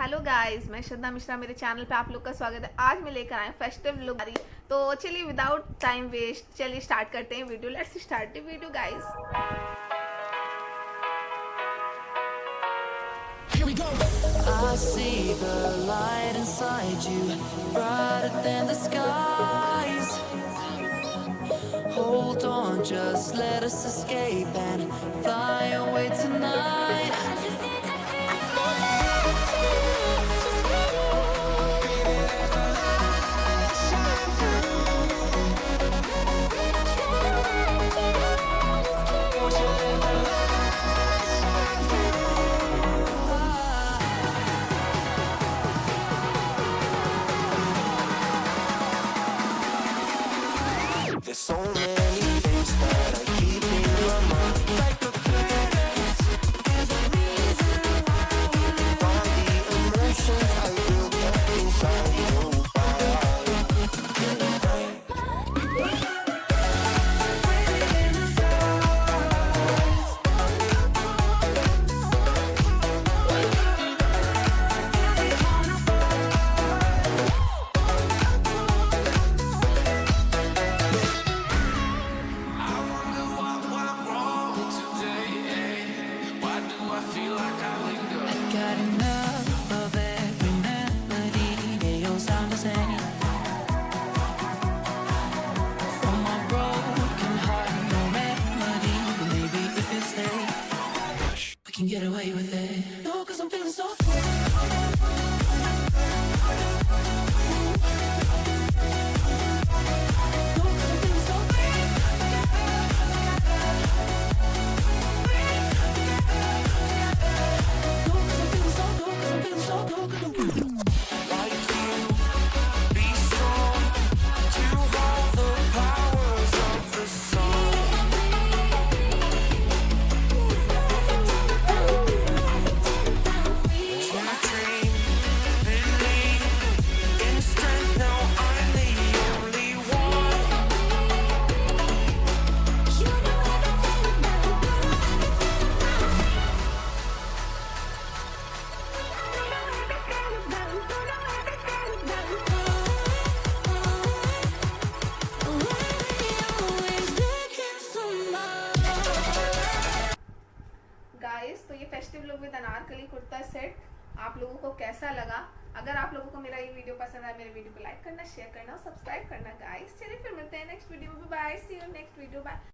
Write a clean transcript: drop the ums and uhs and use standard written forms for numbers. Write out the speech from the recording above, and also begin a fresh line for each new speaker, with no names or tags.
Hello guys, मैं श्रद्धा मिश्रा, मेरे channel पे आप लोग का स्वागत है। आज मैं लेकर आए फेस्टिव लुक। तो चलिए विदाउट टाइम वेस्ट चलिए स्टार्ट करते हैं video. Let's start the video guys.
Here we go. I see the light inside you, brighter than the skies. Hold on, just let us escape and fly away tonight. There's so many things that I keep in my mind, like the planets. There's a reason why all the emotions I built up inside your body. I got enough of every melody. They all sound the same. From my broken heart, no remedy. But maybe if you stay, we can get away with it. No, 'cause I'm feeling so
guys, तो ये festive look with Anarkali kurta set आप लोगों को कैसा लगा? अगर आप लोगों को मेरा ये वीडियो पसंद आया, मेरे वीडियो को लाइक करना, शेयर करना और सब्सक्राइब करना गाइस। चलिए फिर मिलते हैं नेक्स्ट वीडियो में। Bye, see you next video. Bye.